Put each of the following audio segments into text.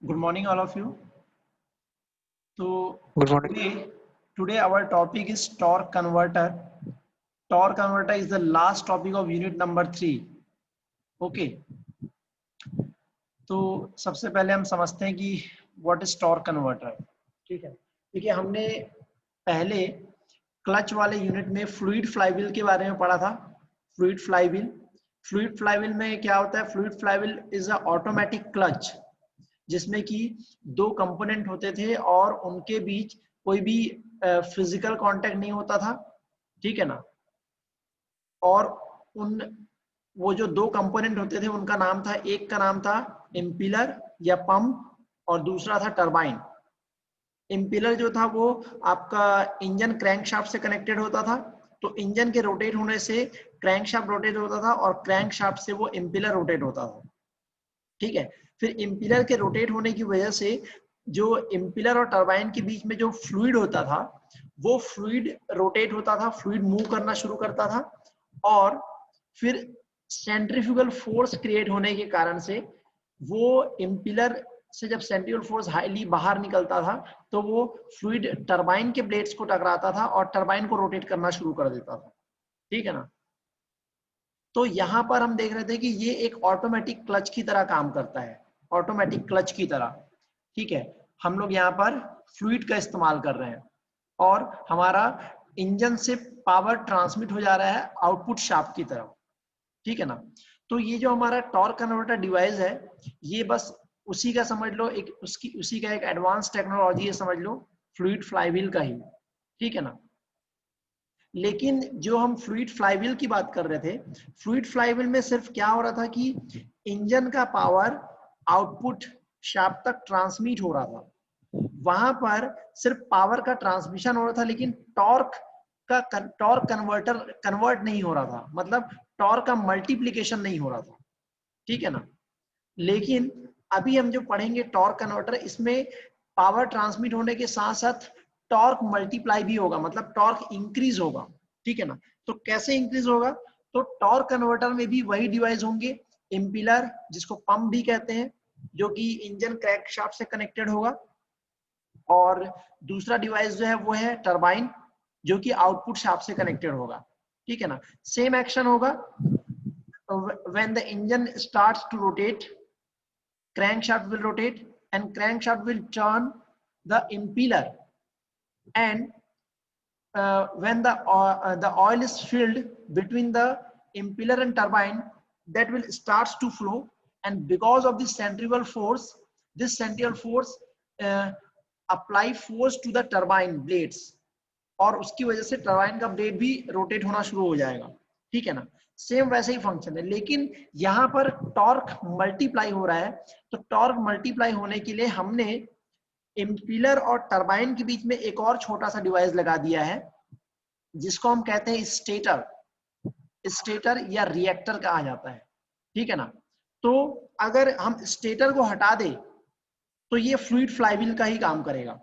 Good morning, all of you. So Good morning. today our topic is torque converter. Torque converter is the last topic of unit number 3. Okay. तो सबसे पहले हम समझते हैं कि what is torque converter. ठीक है. देखिए हमने पहले क्लच वाले यूनिट में फ्लूइड फ्लाईव्हील के बारे में पढ़ा था. फ्लूइड फ्लाईव्हील में क्या होता है? Fluid flywheel is a automatic clutch जिसमें कि दो कंपोनेंट होते थे और उनके बीच कोई भी फिजिकल कांटेक्ट नहीं होता था. ठीक है ना. और वो जो दो कंपोनेंट होते थे उनका नाम था, एक का नाम था इम्पिलर या पंप और दूसरा था टरबाइन. इम्पिलर जो था वो आपका इंजन क्रैंकशाफ्ट से कनेक्टेड होता था. तो इंजन के रोटेट होने से क्रैंकशाफ्ट रोटेट होता था और क्रैंकशाफ्ट से वो इम्पिलर रोटेट होता था. ठीक है. फिर इम्पिलर के रोटेट होने की वजह से जो इम्पिलर और टरबाइन के बीच में जो फ्लूइड होता था वो फ्लूइड रोटेट होता था, फ्लूइड मूव करना शुरू करता था. और फिर सेंट्रीफ्यूगल फोर्स क्रिएट होने के कारण से वो इम्पिलर से जब सेंट्रीफ्यूगल फोर्स हाईली बाहर निकलता था तो वो फ्लूइड टरबाइन के ब्लेड्स को टकराता था और टरबाइन को रोटेट करना शुरू कर देता था. ठीक है ना. तो यहां पर हम देख रहे थे कि ये एक ऑटोमेटिक क्लच की तरह काम करता है, ऑटोमेटिक क्लच की तरह. ठीक है. हम लोग यहाँ पर फ्लूइड का इस्तेमाल कर रहे हैं और हमारा इंजन से पावर ट्रांसमिट हो जा रहा है आउटपुट शाफ्ट की तरफ. ठीक है ना. तो ये जो हमारा टॉर्क कन्वर्टर डिवाइस है ये बस उसी का समझ लो, एक उसी का एक एडवांस टेक्नोलॉजी है, समझ लो फ्लूइड फ्लाईव्हील का ही. ठीक है ना. लेकिन जो हम फ्लूइड फ्लाईव्हील की बात कर रहे थे, फ्लूइड फ्लाईव्हील में सिर्फ क्या हो रहा था कि इंजन का पावर आउटपुट शाफ्ट तक ट्रांसमिट हो रहा था. वहां पर सिर्फ पावर का ट्रांसमिशन हो रहा था लेकिन टॉर्क कन्वर्टर कन्वर्ट नहीं हो रहा था, मतलब टॉर्क का मल्टीप्लिकेशन नहीं हो रहा था. ठीक है ना. लेकिन अभी हम जो पढ़ेंगे टॉर्क कन्वर्टर, इसमें पावर ट्रांसमिट होने के साथ साथ टॉर्क मल्टीप्लाई भी होगा, मतलब टॉर्क इंक्रीज होगा. ठीक है ना. तो कैसे इंक्रीज होगा? तो टॉर्क कन्वर्टर में भी वही डिवाइस होंगे, इम्पिलर जिसको पंप भी कहते हैं, जो कि इंजन क्रैंकशाफ्ट से कनेक्टेड होगा. और दूसरा डिवाइस जो है वो है टरबाइन, जो कि आउटपुट शाफ्ट से कनेक्टेड होगा. ठीक है ना. सेम एक्शन होगा. When the engine starts to rotate, crankshaft will rotate and crankshaft will turn the impeller, and when the oil is filled between the impeller and turbine, that will starts to flow, and because of this centrifugal force, uh, apply force to the turbine blades, और उसकी वजह से turbine का blade भी rotate होना शुरू हो जाएगा. ठीक है ना. सेम वैसे ही फंक्शन है, लेकिन यहाँ पर टॉर्क मल्टीप्लाई हो रहा है. तो टॉर्क मल्टीप्लाई होने के लिए हमने इम्पिलर और टरबाइन के बीच में एक और छोटा सा डिवाइस लगा दिया है जिसको हम कहते हैं स्टेटर या रिएक्टर कहा जाता है. ठीक है ना. तो अगर हम स्टेटर को हटा दें तो ये फ्लूइड फ्लाईव्हील का ही काम करेगा.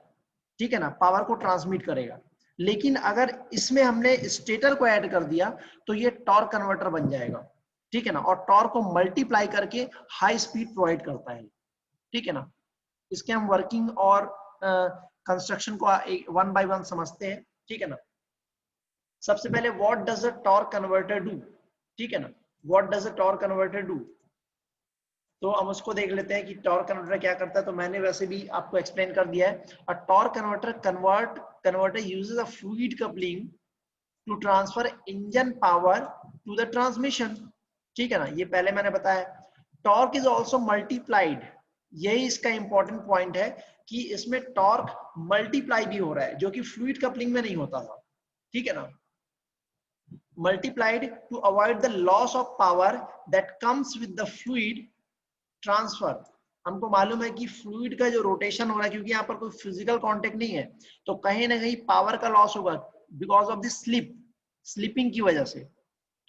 ठीक है ना. पावर को ट्रांसमिट करेगा. लेकिन अगर इसमें हमने स्टेटर को ऐड कर दिया तो ये टॉर्क कन्वर्टर बन जाएगा. ठीक है ना. और टॉर्क को मल्टीप्लाई करके हाई स्पीड प्रोवाइड करता है. ठीक है ना. इसके हम वर्किंग और कंस्ट्रक्शन को वन बाय वन समझते हैं. ठीक है ना. सबसे पहले what does a torque converter do. ठीक है ना. What does a torque converter do. तो हम उसको देख लेते हैं कि टॉर्क कन्वर्टर क्या करता है. तो मैंने वैसे भी आपको एक्सप्लेन कर दिया है. A torque converter uses a fluid coupling to transfer engine power to the transmission. ठीक है ना. ये पहले मैंने बताया. Torque is also multiplied. यही इसका इंपॉर्टेंट पॉइंट है कि इसमें टॉर्क मल्टीप्लाई भी हो रहा है, जो कि फ्लूइड कपलिंग में नहीं होता था. ठीक है ना. Multiplied to avoid the loss of power that comes with the fluid transfer. हमको मालूम है कि फ्लूइड का जो रोटेशन हो रहा है, क्योंकि यहाँ पर कोई फिजिकल कांटेक्ट नहीं है, तो कहीं ना कहीं पावर का लॉस होगा बिकॉज ऑफ द स्लिपिंग की वजह से.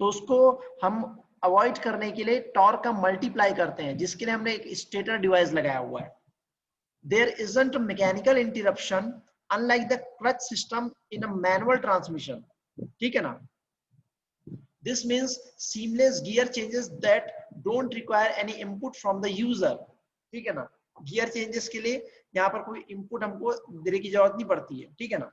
तो उसको हम अवॉइड करने के लिए टॉर्क का मल्टीप्लाई करते हैं, जिसके लिए हमने एक स्टेटर डिवाइस लगाया हुआ है. There isn't mechanical interruption unlike the clutch system in a manual transmission. ठीक है ना. This means seamless gear changes that don't require any input from the user. ठीक है ना. गियर चेंजेस के लिए यहाँ पर कोई इनपुट हमको देने की जरूरत नहीं पड़ती है, ठीक है ना।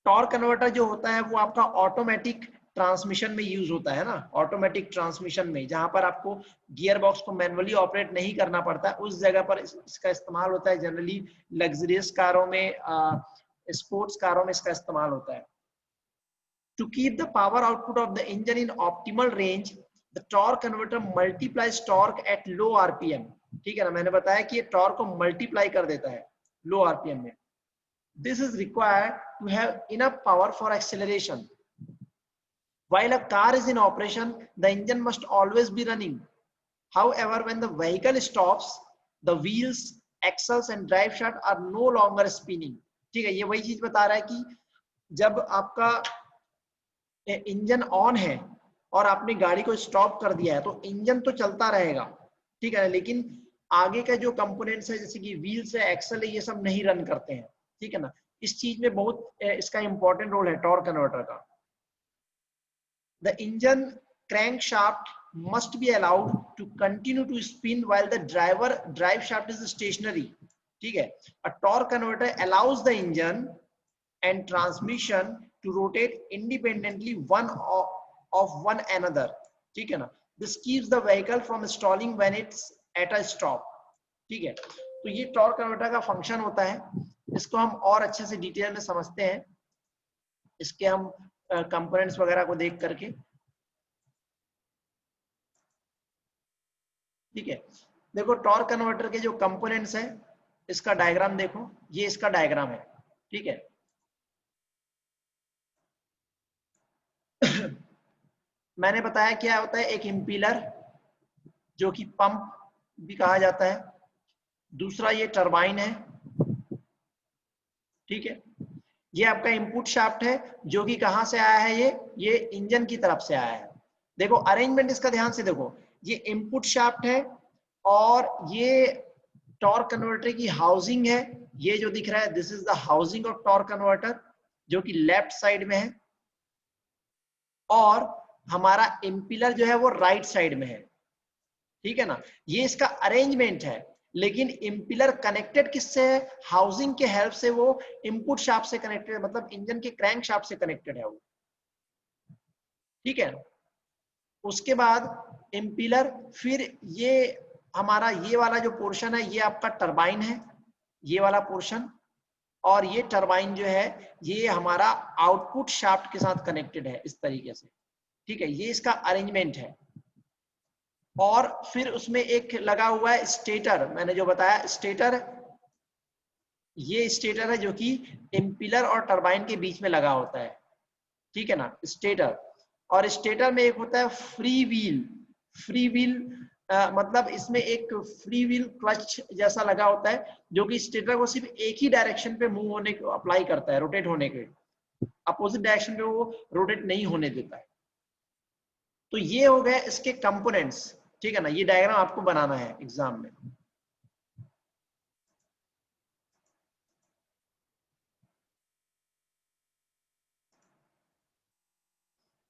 टॉर्क कन्वर्टर जो होता है वो आपका ऑटोमेटिक ट्रांसमिशन में यूज होता है ना, ऑटोमेटिक ट्रांसमिशन में, जहां पर आपको गियर बॉक्स को मैनुअली ऑपरेट नहीं करना पड़ता, उस जगह पर इसका इस्तेमाल होता है। जनरली लग्जरियस कारों में, स्पोर्ट्स कारों में इसका इस्तेमाल होता है। To keep the power output of the engine in optimal range, the torque converter multiplies torque at low RPM। ठीक है ना, मैंने बताया कि ये टॉर्क को मल्टीप्लाई कर देता है लो आरपीएम में। This is required to have enough power for acceleration. While a car is in operation, the engine must always be running. However, when the vehicle stops, the wheels, axles and drive shaft are no longer spinning। ठीक है, ये वही चीज बता रहा है कि जब आपका इंजन ऑन है और आपने गाड़ी को स्टॉप कर दिया है तो इंजन तो चलता रहेगा, ठीक है, लेकिन आगे का जो कंपोनेंट्स है जैसे कि व्हील्स है, एक्सल है, ये सब नहीं रन करते हैं, ठीक है ना। इस चीज में बहुत इसका इंपॉर्टेंट रोल है टॉर्क कन्वर्टर का। The engine crank shaft must be allowed to continue to spin while the drive shaft is stationary। ठीक है, a torque converter allows the engine and transmission to rotate independently one of one another। ठीक है ना, this keeps the vehicle from stalling when it's at a stop। ठीक है, तो ये torque converter का फंक्शन होता है। इसको हम और अच्छे से डिटेल में समझते हैं, इसके हम कंपोनेंट्स वगैरह को देख करके। ठीक है, देखो टॉर्क कन्वर्टर के जो कंपोनेंट्स है, इसका डायग्राम देखो, ये इसका डायग्राम है, ठीक है। मैंने बताया क्या होता है, एक इम्पीलर जो कि पंप भी कहा जाता है, दूसरा ये टरबाइन है, ठीक है। ये आपका इनपुट शाफ्ट है जो कि कहां से आया है, ये इंजन की तरफ से आया है। देखो अरेंजमेंट इसका ध्यान से देखो, ये इनपुट शाफ्ट है और ये टॉर्क कन्वर्टर की हाउसिंग है। ये जो दिख रहा है this is the housing of torque converter जो कि लेफ्ट साइड में है, और हमारा इम्पीलर जो है वो राइट साइड में है, ठीक है ना। ये इसका अरेंजमेंट है, लेकिन इम्पीलर कनेक्टेड किससे है, हाउसिंग के हेल्प से वो इनपुट शाफ्ट से कनेक्टेड है, मतलब इंजन के क्रैंक शाफ्ट से कनेक्टेड है वो, ठीक है। उसके बाद इम्पीलर, फिर ये हमारा ये वाला जो पोर्शन है ये आपका टरबाइन है, ये वाला पोर्शन, और ये टरबाइन जो है ये हमारा आउटपुट शाफ्ट के साथ कनेक्टेड है इस तरीके से, ठीक है। ये इसका अरेंजमेंट है। और फिर उसमें एक लगा हुआ है स्टेटर, मैंने जो बताया स्टेटर, ये स्टेटर है जो कि इम्पीलर और टरबाइन के बीच में लगा होता है, ठीक है ना, स्टेटर। और स्टेटर में एक होता है फ्री व्हील, फ्री व्हील मतलब इसमें एक फ्री व्हील क्लच जैसा लगा होता है जो कि स्टेटर को सिर्फ एक ही डायरेक्शन पे मूव होने को अप्लाई करता है, रोटेट होने के, अपोजिट डायरेक्शन पे वो रोटेट नहीं होने देता है। तो ये हो गए इसके कंपोनेंट्स, ठीक है ना। ये डायग्राम आपको बनाना है एग्जाम में,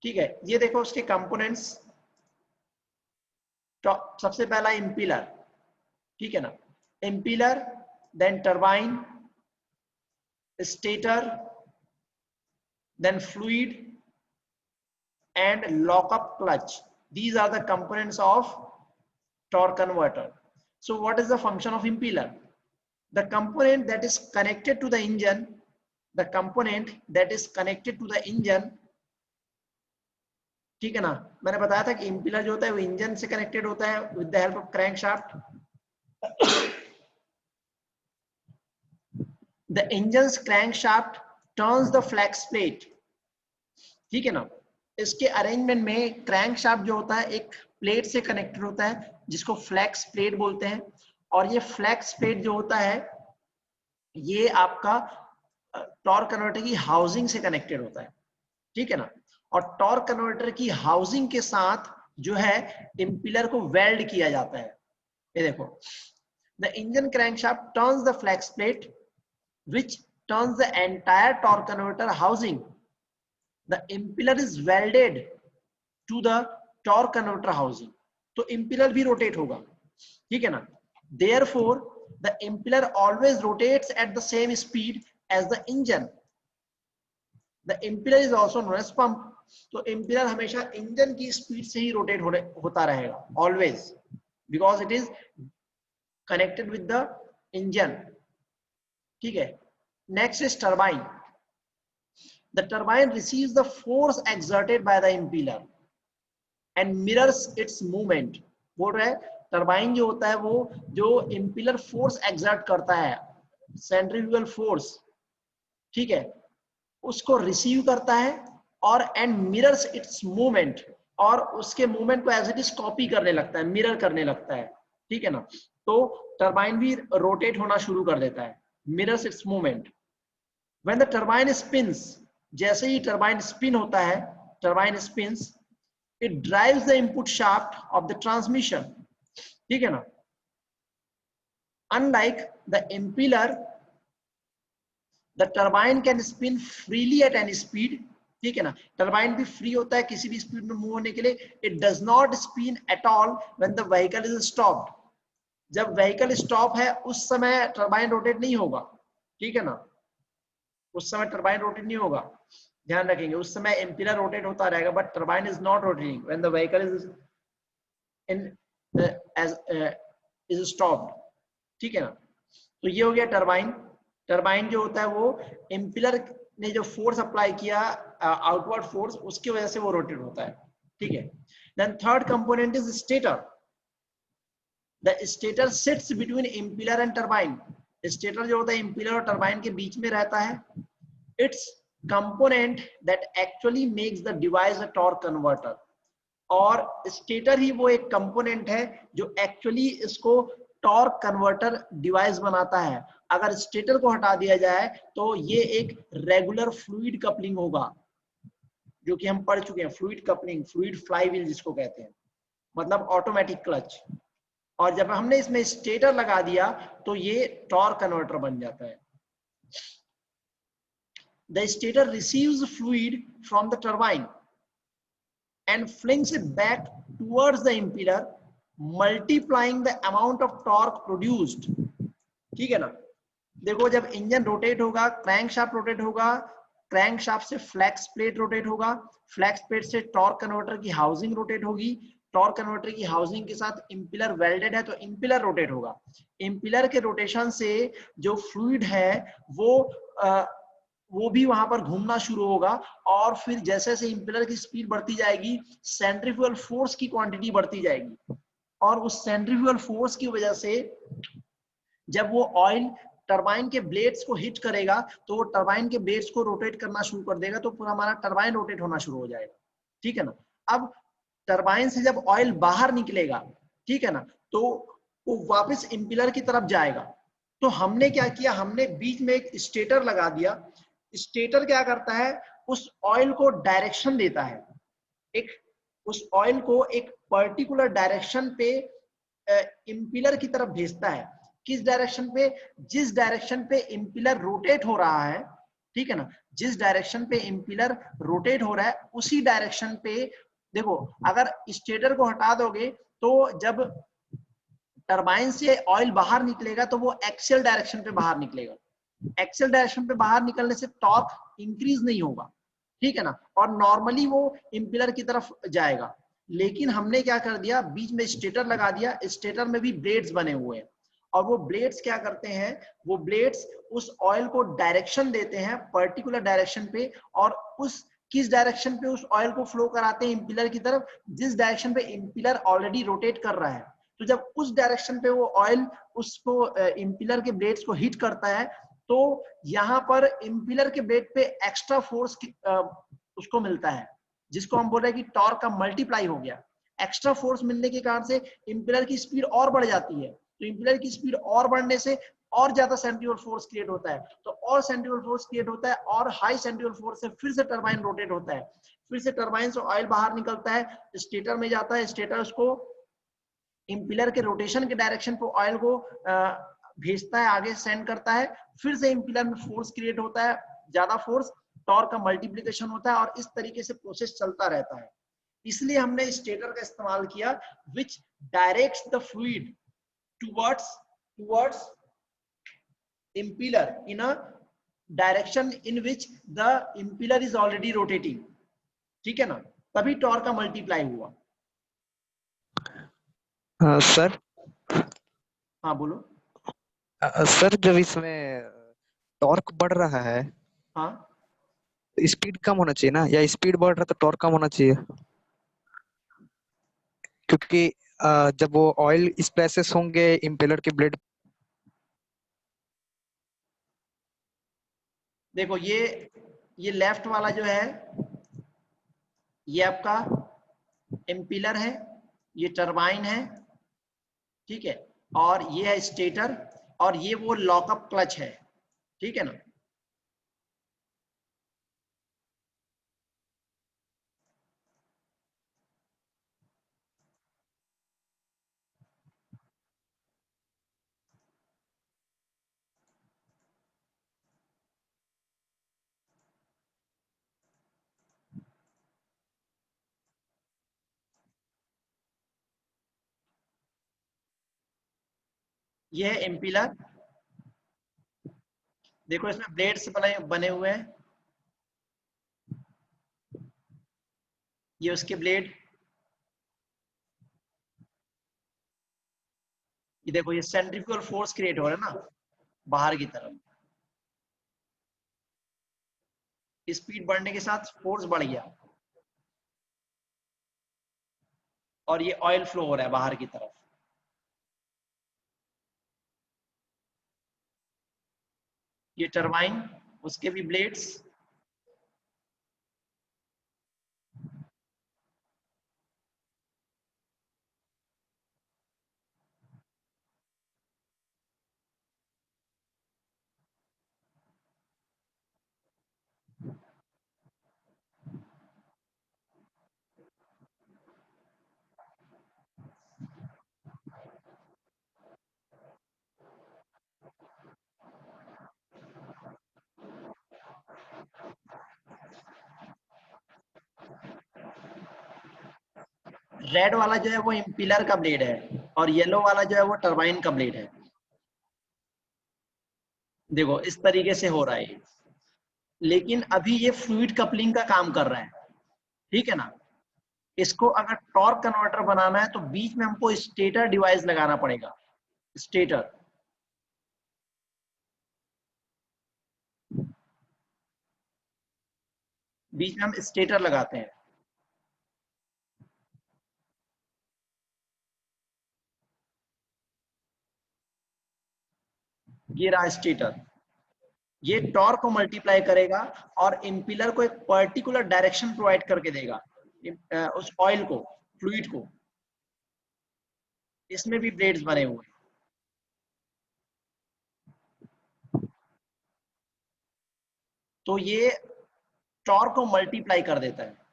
ठीक है। ये देखो उसके कंपोनेंट्स, सबसे पहला इम्पीलर, ठीक है ना, impeller, then turbine, stator, then fluid and lockup clutch। These are the components of torque converter। So what is the function of impeller? The component that is connected to the engine, the component that is connected to the engine, ठीक है ना। मैंने बताया था कि इम्पीलर जो होता है वो इंजन से कनेक्टेड होता है with the help of crankshaft. The engine's crankshaft turns the flex plate, ठीक है ना। इसके अरेंजमेंट में क्रैंकशाफ्ट जो होता है एक प्लेट से कनेक्टेड होता है जिसको फ्लैक्स प्लेट बोलते हैं, और ये फ्लैक्स प्लेट जो होता है ये आपका टॉर्क कन्वर्टर की हाउसिंग से कनेक्टेड होता है, ठीक है ना। और टॉर्क कन्वर्टर की हाउसिंग के साथ जो है इम्पीलर को वेल्ड किया जाता है। ये देखो, the engine crankshaft turns the flex plate which turns the entire torque converter housing। The impeller is welded to the torque converter housing। तो impeller भी रोटेट होगा, ठीक है ना। Therefore, the impeller always rotates at the same speed as the engine. The impeller is also known as pump. तो impeller हमेशा engine की speed से ही रोटेट होता रहेगा, always, because it is connected with the engine. ठीक है. Next is turbine. The turbine receives the force exerted by the impeller and mirrors its movement. बोल रहा है टरबाइन जो होता है वो जो impeller फोर्स एक्सर्ट करता है, सेंट्रीफ्यूगल फोर्स, ठीक है, उसको रिसीव करता है और एंड मिरर्स इट्स मूवमेंट, और उसके मूवमेंट को एज इट इज कॉपी करने लगता है, मिरर करने लगता है, ठीक है ना. तो टरबाइन भी रोटेट होना शुरू कर देता है, mirrors its movement. When the turbine spins, जैसे ही टरबाइन स्पिन होता है, turbine spins, it drives the input shaft of the transmission, ठीक है ना. Unlike the impeller, the turbine can spin freely at any speed, ठीक है ना. टरबाइन भी फ्री होता है किसी भी स्पीड में मूव होने के लिए. It does not spin at all when the vehicle is stopped. जब व्हीकल स्टॉप है उस समय टरबाइन रोटेट नहीं होगा, ठीक है ना, उस समय टरबाइन रोटेट नहीं होगा, ध्यान रखेंगे. उस समय इम्पेलर रोटेट होता रहेगा but turbine is not rotating when the vehicle is in is stopped, ठीक है ना. तो ये हो गया टरबाइन. टरबाइन जो होता है वो इम्पेलर ने जो फोर्स अप्लाई किया, आउटवर्ड फोर्स, उसकी वजह से वो रोटेट होता है, ठीक है. Then third component is stator. The stator sits between impeller and turbine. Stator जो होता है इम्पेलर और टरबाइन के बीच में रहता है. It's component that actually makes the device a torque converter. और स्टेटर ही वो एक कंपोनेंट है जो एक्चुअली इसको टॉर्क कन्वर्टर डिवाइस बनाता है. अगर स्टेटर को हटा दिया जाए तो ये एक रेगुलर फ्लूइड कपलिंग होगा, जो कि हम पढ़ चुके हैं, फ्लूइड कपलिंग, फ्लूइड फ्लाईव्हील जिसको कहते हैं, मतलब ऑटोमेटिक क्लच. और जब हमने इसमें स्टेटर लगा दिया तो ये टॉर्क कन्वर्टर बन जाता है. The stator receives fluid from the turbine and flings it back towards the impeller, multiplying the amount of torque produced. ठीक है ना. देखो जब इंजन रोटेट होगा, क्रैंक शाफ्ट रोटेट होगा, क्रैंक शाफ्ट से फ्लैक्स प्लेट रोटेट होगा, फ्लैक्स प्लेट से टॉर्क कन्वर्टर की हाउसिंग रोटेट होगी, टॉर्क कन्वर्टर की हाउसिंग के साथ इंपेलर वेल्डेड है तो इंपेलर रोटेट होगा. इंपेलर के रोटेशन से जो फ्लूइड है वो भी वहां पर घूमना शुरू होगा, और फिर जैसे जैसे इंपेलर की स्पीड बढ़ती जाएगी सेंट्रीफ्यूगल फोर्स की क्वांटिटी बढ़ती जाएगी, और उस सेंट्रीफ्यूगल फोर्स की वजह से जब वो ऑयल टरबाइन के ब्लेड्स को हिट करेगा तो वो टरबाइन के ब्लेड्स को रोटेट करना शुरू कर देगा, तो पूरा हमारा टरबाइन रोटेट होना शुरू हो जाएगा, ठीक है ना. अब टरबाइन से जब ऑयल बाहर निकलेगा, ठीक है ना, तो वो वापस इंपेलर की तरफ जाएगा. तो हमने क्या किया, हमने बीच में एक स्टेटर लगा दिया. स्टेटर क्या करता है, उस ऑयल को डायरेक्शन देता है, उस ऑयल को एक पर्टिकुलर डायरेक्शन पे इंपेलर की तरफ भेजता है. किस डायरेक्शन पे, जिस डायरेक्शन पे इंपेलर रोटेट हो रहा है, ठीक है ना, जिस डायरेक्शन पे इंपेलर रोटेट हो रहा है उसी डायरेक्शन पे. देखो अगर स्टेटर को हटा दोगे तो जब टरबाइन से ऑयल बाहर निकलेगा तो वो एक्सियल डायरेक्शन पे बाहर निकलेगा. एक्सियल डायरेक्शन पे बाहर निकलने से टॉर्क इंक्रीज नहीं होगा, ठीक है ना, और नॉर्मली वो इंपेलर की तरफ जाएगा. लेकिन हमने क्या कर दिया, बीच में स्टेटर लगा दिया. स्टेटर में भी ब्लेड्स बने हुए हैं, और वो ब्लेड्स क्या करते हैं, वो ब्लेड्स उस ऑयल को डायरेक्शन देते हैं पर्टिकुलर डायरेक्शन पे, और उस किस डायरेक्शन पे उस ऑयल को फ्लो कराते हैं इंपेलर की तरफ, जिस डायरेक्शन पे इंपेलर ऑलरेडी रोटेट कर रहा है. तो जब उस डायरेक्शन पे वो ऑयल उसको इंपेलर के ब्लेड्स को हिट करता है तो यहाँ पर इंपेलर के ब्लेड पे एक्स्ट्रा फोर्स उसको मिलता है, जिसको हम बोल रहे हैं कि टॉर्क का मल्टीप्लाई हो गया. एक्स्ट्रा फोर्स मिलने के कारण से इंपेलर की स्पीड और बढ़ जाती है. तो इंपेलर की स्पीड और बढ़ने से और ज्यादा सेंट्रीफ्यूगल फोर्स क्रिएट होता है. तो और सेंट्रीफ्यूगल फोर्स क्रिएट होता है, और हाई सेंट्रीफ्यूगल फोर्स से फिर से टरबाइन रोटेट होता है. फिर से टरबाइन से ऑयल बाहर निकलता है, स्टेटर में जाता है. स्टेटर उसको इंपेलर के रोटेशन के डायरेक्शन पे ऑयल को भेजता है, आगे सेंड करता है. फिर से इंपेलर में फोर्स क्रिएट होता है, ज्यादा फोर्स, टॉर्क का मल्टीप्लिकेशन होता है, और इस तरीके से प्रोसेस चलता रहता है. इसलिए हमने स्टेटर का इस्तेमाल किया, which directs the fluid towards impeller in a direction in which the impeller is already rotating, ठीक है ना, तभी टॉर्क का मल्टीप्लाई हुआ। सर हाँ बोलो। सर जब इसमें टॉर्क बढ़ रहा है हाँ स्पीड कम होना चाहिए ना, या स्पीड बढ़ रहा है तो टॉर्क कम होना चाहिए? क्योंकि जब वो ऑयल स्प्लैशेस होंगे इम्पेलर के ब्लेड। देखो ये लेफ्ट वाला जो है ये आपका इम्पिलर है, ये टरबाइन है, ठीक है, और ये है स्टेटर, और ये वो लॉकअप क्लच है, ठीक है ना। ये है इम्पिलर, देखो इसमें ब्लेड्स बने हुए हैं, ये उसके ब्लेड, ये देखो ये सेंट्रीफ्यूगल फोर्स क्रिएट हो रहा है ना बाहर की तरफ, स्पीड बढ़ने के साथ फोर्स बढ़ गया और ये ऑयल फ्लो हो रहा है बाहर की तरफ। ये टरबाइन, उसके भी ब्लेड्स, रेड वाला जो है वो इम्पिलर का ब्लेड है और येलो वाला जो है वो टरबाइन का ब्लेड है। देखो इस तरीके से हो रहा है, लेकिन अभी ये फ्लूइड कपलिंग का काम कर रहा है, ठीक है ना। इसको अगर टॉर्क कन्वर्टर बनाना है तो बीच में हमको स्टेटर डिवाइस लगाना पड़ेगा, स्टेटर, बीच में हम स्टेटर लगाते हैं, ये रहा स्टेटर, ये टॉर्क को मल्टीप्लाई करेगा और इम्पिलर को एक पर्टिकुलर डायरेक्शन प्रोवाइड करके देगा उस ऑयल को, फ्लूइड को। इसमें भी ब्लेड्स बने हुए हैं, तो ये टॉर्क को मल्टीप्लाई कर देता है।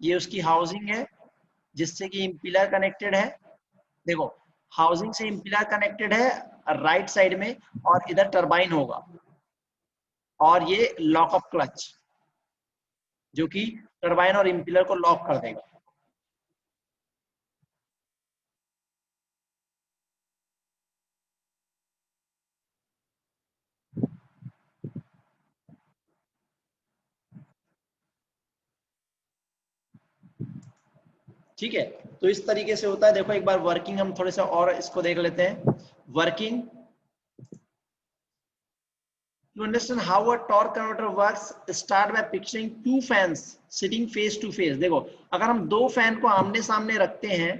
ये उसकी हाउसिंग है जिससे कि इम्पिलर कनेक्टेड है, देखो हाउसिंग से इम्पिलर कनेक्टेड है राइट साइड में, और इधर टरबाइन होगा, और ये लॉकअप क्लच जो कि टरबाइन और इम्पिलर को लॉक कर देगा। ठीक है, तो इस तरीके से होता है। देखो एक बार वर्किंग हम थोड़े सा और इसको देख लेते हैं। Working, to understand how a torque converter works, start by picturing two fans sitting face to face। देखो अगर हम दो फैन को आमने सामने रखते हैं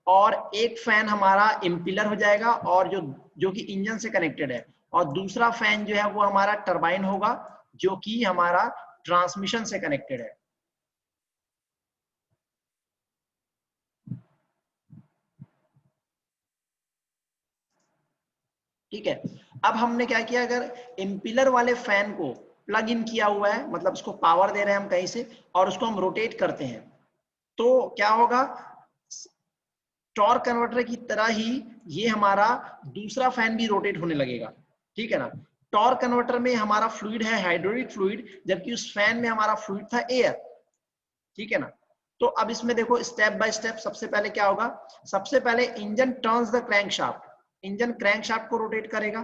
और एक फैन हमारा इम्पिलर हो जाएगा और जो कि इंजन से कनेक्टेड है, और दूसरा फैन जो है वो हमारा टरबाइन होगा जो कि हमारा ट्रांसमिशन से कनेक्टेड है। ठीक है, अब हमने क्या किया, अगर इम्पिलर वाले फैन को प्लग इन किया हुआ है, मतलब उसको पावर दे रहे हैं हम कहीं से, और उसको हम रोटेट करते हैं, तो क्या होगा, टॉर्क कन्वर्टर की तरह ही ये हमारा दूसरा फैन भी रोटेट होने लगेगा, ठीक है ना। टॉर्क कन्वर्टर में हमारा फ्लूइड है हाइड्रोलिक फ्लूइड, जबकि उस फैन में हमारा फ्लूइड था एयर, ठीक है ना। तो अब इसमें देखो स्टेप बाय स्टेप, सबसे पहले क्या होगा, सबसे पहले engine turns the crankshaft, engine crankshaft को रोटेट करेगा।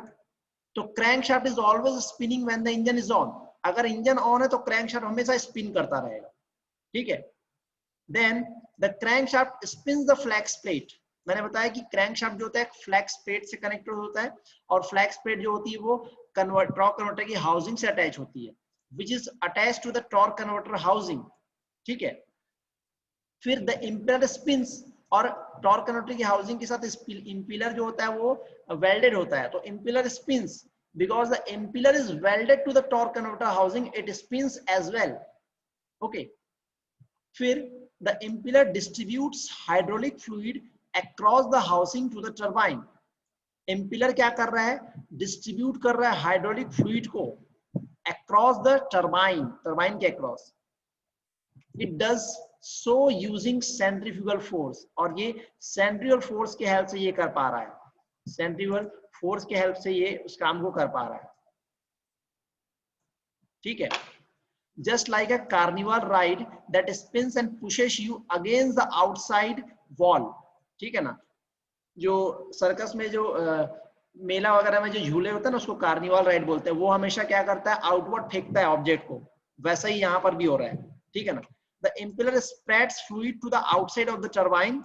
तो crankshaft is always spinning when the engine is on, अगर इंजन ऑन है तो क्रैंकशाफ्ट हमेशा स्पिन करता रहेगा, ठीक है। Then the crankshaft spins the flex plate, मैंने बताया कि क्रैंकशाफ्ट जो होता है फ्लैक्स प्लेट से कनेक्टेड होता है, और फ्लैक्स प्लेट जो होती है वो टॉर्क कन्वर्टर की हाउसिंग से अटैच होती है, which is attach to the torque converter housing, ठीक है। फिर द इम्पेलर स्पिन्स, और टॉर्क कन्वर्टर की हाउसिंग के साथ इम्पेलर जो होता है वो वेल्डेड होता है, तो impeller spins, because the impeller is welded to the torque converter housing, it spins as well, okay. फिर the impeller distributes hydraulic fluid across the housing to the turbine, impeller क्या कर रहा है, डिस्ट्रीब्यूट कर रहा है हाइड्रोलिक फ्लूइड को across the turbine, turbine के across, it does so using centrifugal force, और ये centrifugal force के हेल्प से ये कर पा रहा है, centrifugal फोर्स के हेल्प से ये उस काम को कर पा रहा है, ठीक है। Just like a carnival ride that spins and pushes you against the outside wall, ठीक है ना। जो सर्कस में जो मेला वगैरह में जो झूले होते हैं ना उसको कार्निवल राइड बोलते हैं, वो हमेशा क्या करता है, आउटवर्ड फेंकता है ऑब्जेक्ट को, वैसा ही यहाँ पर भी हो रहा है, ठीक है ना। The impeller spreads fluid to the outside of the turbine,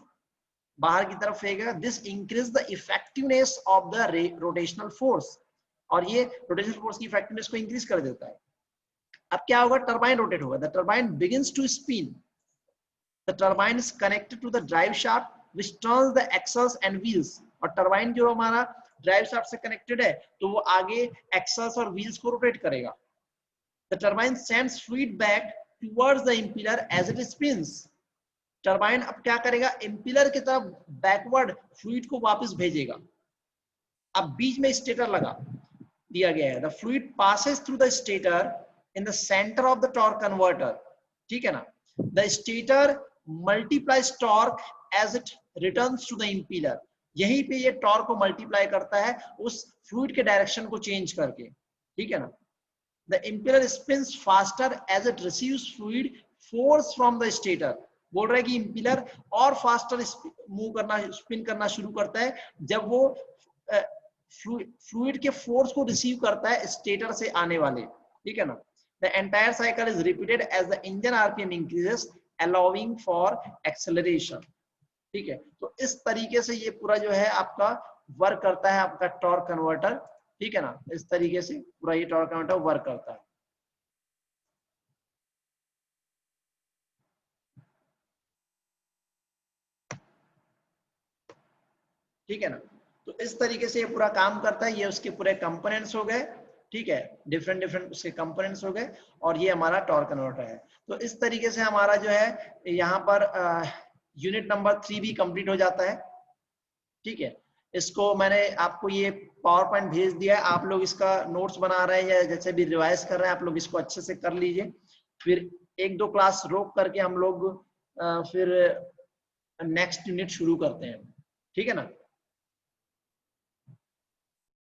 बाहर की तरफ फेंकेगा, this increase the effectiveness of the rotational force, और ये रोटेशनल फोर्स की इफेक्टिवनेस को इंक्रीज कर देता है। अब क्या होगा, टरबाइन रोटेट होगा, the turbine begins to spin, the turbine is connected to the drive shaft which turns the axles and wheels, और टरबाइन जो हमारा ड्राइव शाफ्ट से कनेक्टेड है तो वो आगे एक्सेल्स और व्हील्स को रोटेट करेगा। The turbine sends fluid back towards the impeller as it spins, turbine अब क्या करेगा, इंपेलर की तरफ बैकवर्ड फ्लूइड को वापस भेजेगा। अब बीच में स्टेटर लगा दिया गया है, the fluid passes through the stator in the centre of the torque converter, ठीक है ना। The stator multiplies torque as it returns to the impeller, यहीं पे ये टॉर्क को मल्टीप्लाई करता है उस फ्लूइड के डायरेक्शन को चेंज करके, ठीक है ना। The impeller spins faster as it receives fluid force from the stator, बोल रहा है कि इंपेलर और फास्टर मूव करना, स्पिन करना शुरू करता है जब वो फ्लूइड के फोर्स को रिसीव करता है स्टेटर से आने वाले, ठीक है ना। The entire cycle is repeated as the engine RPM increases allowing for acceleration, ठीक है। तो इस तरीके से ये पूरा जो है आपका वर्क करता है आपका टॉर्क कन्वर्टर, ठीक है ना। इस तरीके से पूरा ये टॉर्क कन्वर्टर वर्क करता है। ठीक है ना, तो इस तरीके से ये पूरा काम करता है, ये उसके पूरे कंपोनेंट्स हो गए, ठीक है, डिफरेंट डिफरेंट उसके कंपोनेंट्स हो गए, और ये हमारा टॉर्क कन्वर्टर है। तो इस तरीके से हमारा जो है यहाँ पर यूनिट नंबर 3 भी कंप्लीट हो जाता है, ठीक है। इसको मैंने आपको ये पावर पॉइंट भेज दिया है, आप लोग इसका नोट्स बना रहे हैं या जैसे भी रिवाइज कर रहे हैं, आप लोग इसको अच्छे से कर लीजिए, फिर 1-2 क्लास रोक करके हम लोग फिर नेक्स्ट यूनिट शुरू करते हैं, ठीक है ना।